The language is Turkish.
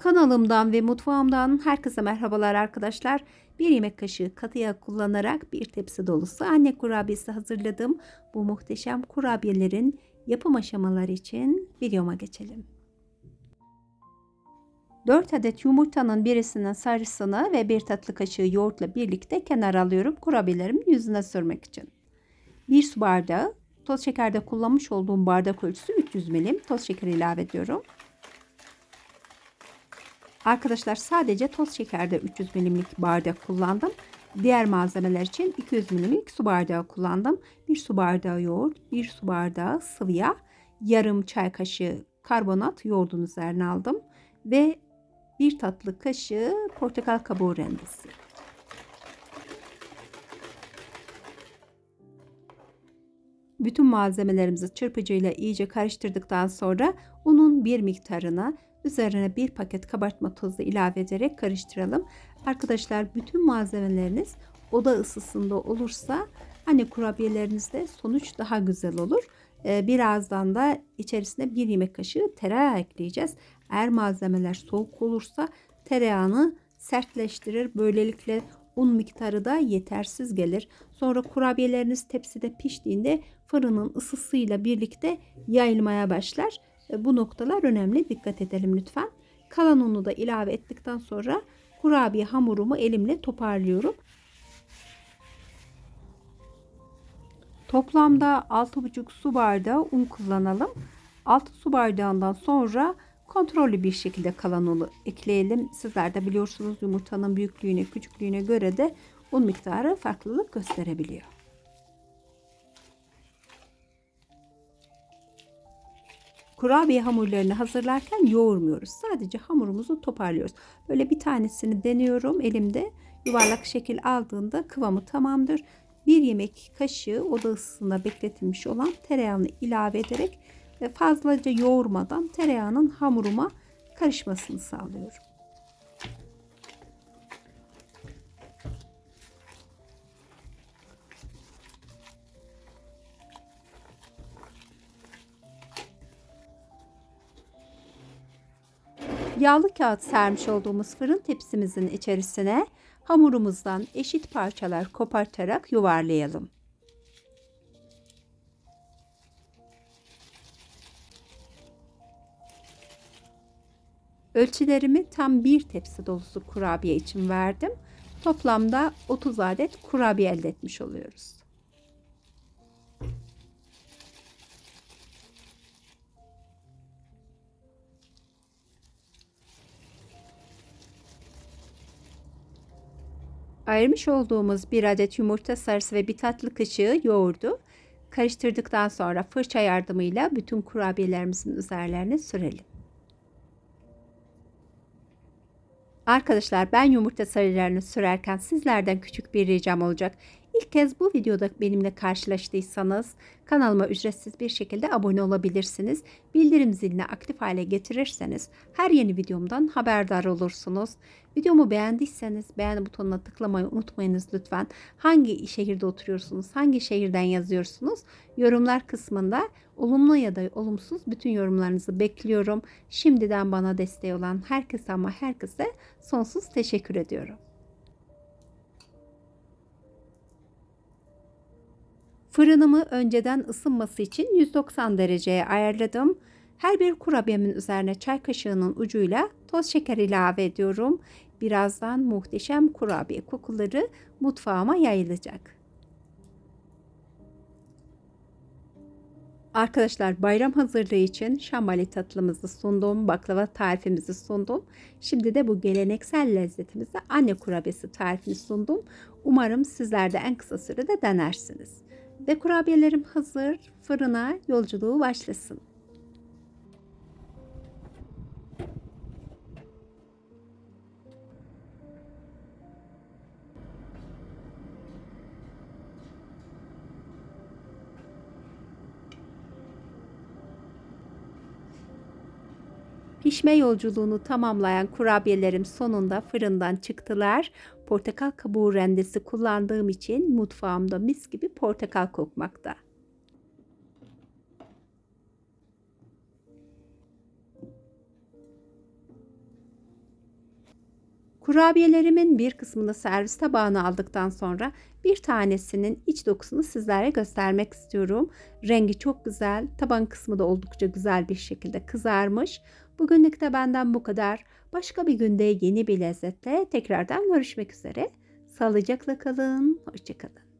Kanalımdan ve mutfağımdan herkese merhabalar arkadaşlar. Bir yemek kaşığı katı yağ kullanarak bir tepsi dolusu anne kurabiyesi hazırladım. Bu muhteşem kurabiyelerin yapım aşamaları için videoma geçelim. 4 adet yumurtanın birisinin sarısını ve 1 tatlı kaşığı yoğurtla birlikte kenara alıyorum kurabiyelerimin yüzüne sürmek için. 1 su bardağı toz şekerde kullanmış olduğum bardak ölçüsü 300 milim toz şeker ilave ediyorum. Arkadaşlar sadece toz şekerde 300 milimlik bardak kullandım. Diğer malzemeler için 200 milimlik su bardağı kullandım. 1 su bardağı yoğurt, 1 su bardağı sıvı yağ, yarım çay kaşığı karbonat yoğurdun üzerine aldım. Ve 1 tatlı kaşığı portakal kabuğu rendesi. Bütün malzemelerimizi çırpıcıyla iyice karıştırdıktan sonra unun bir miktarına üzerine 1 paket kabartma tozu ilave ederek karıştıralım. Arkadaşlar bütün malzemeleriniz oda ısısında olursa hani kurabiyelerinizde sonuç daha güzel olur. Birazdan da içerisine 1 yemek kaşığı tereyağı ekleyeceğiz. Eğer malzemeler soğuk olursa tereyağını sertleştirir. Böylelikle un miktarı da yetersiz gelir. Sonra kurabiyeleriniz tepside piştiğinde fırının ısısıyla birlikte yayılmaya başlar. Bu noktalar önemli. Dikkat edelim lütfen. Kalan unu da ilave ettikten sonra kurabiye hamurumu elimle toparlıyorum. Toplamda 6,5 su bardağı un kullanalım. 6 su bardağından sonra kontrollü bir şekilde kalan unu ekleyelim. Sizler de biliyorsunuz yumurtanın büyüklüğüne, küçüklüğüne göre de un miktarı farklılık gösterebiliyor. Kurabiye hamurlarını hazırlarken yoğurmuyoruz. Sadece hamurumuzu toparlıyoruz. Böyle bir tanesini deniyorum elimde. Yuvarlak şekil aldığında kıvamı tamamdır. 1 yemek kaşığı oda ısısında bekletilmiş olan tereyağını ilave ederek ve fazlaca yoğurmadan tereyağının hamuruma karışmasını sağlıyorum. Yağlı kağıt sermiş olduğumuz fırın tepsimizin içerisine hamurumuzdan eşit parçalar kopartarak yuvarlayalım. Ölçülerimi tam bir tepsi dolusu kurabiye için verdim. Toplamda 30 adet kurabiye elde etmiş oluyoruz. Ayırmış olduğumuz 1 adet yumurta sarısı ve 1 tatlı kaşığı yoğurdu karıştırdıktan sonra fırça yardımıyla bütün kurabiyelerimizin üzerlerine sürelim. Arkadaşlar ben yumurta sarılarını sürerken sizlerden küçük bir ricam olacak. İlk kez bu videoda benimle karşılaştıysanız kanalıma ücretsiz bir şekilde abone olabilirsiniz. Bildirim zilini aktif hale getirirseniz her yeni videomdan haberdar olursunuz. Videomu beğendiyseniz beğen butonuna tıklamayı unutmayınız lütfen. Hangi şehirde oturuyorsunuz? Hangi şehirden yazıyorsunuz? Yorumlar kısmında olumlu ya da olumsuz bütün yorumlarınızı bekliyorum. Şimdiden bana destek olan herkese ama herkese sonsuz teşekkür ediyorum. Fırınımı önceden ısınması için 190 dereceye ayarladım. Her bir kurabiyemin üzerine çay kaşığının ucuyla toz şeker ilave ediyorum. Birazdan muhteşem kurabiye kokuları mutfağıma yayılacak. Arkadaşlar bayram hazırlığı için şambali tatlımızı sundum, baklava tarifimizi sundum. Şimdi de bu geleneksel lezzetimizi anne kurabiyesi tarifini sundum. Umarım sizler de en kısa sürede denersiniz. Ve kurabiyelerim hazır, fırına yolculuğu başlasın. Pişme yolculuğunu tamamlayan kurabiyelerim sonunda fırından çıktılar. Portakal kabuğu rendesi kullandığım için mutfağımda mis gibi portakal kokmakta. Kurabiyelerimin bir kısmını servis tabağına aldıktan sonra bir tanesinin iç dokusunu sizlere göstermek istiyorum. Rengi çok güzel. Taban kısmı da oldukça güzel bir şekilde kızarmış. Bugünlük de benden bu kadar. Başka bir günde yeni bir lezzetle tekrardan görüşmek üzere. Sağlıcakla kalın. Hoşça kalın.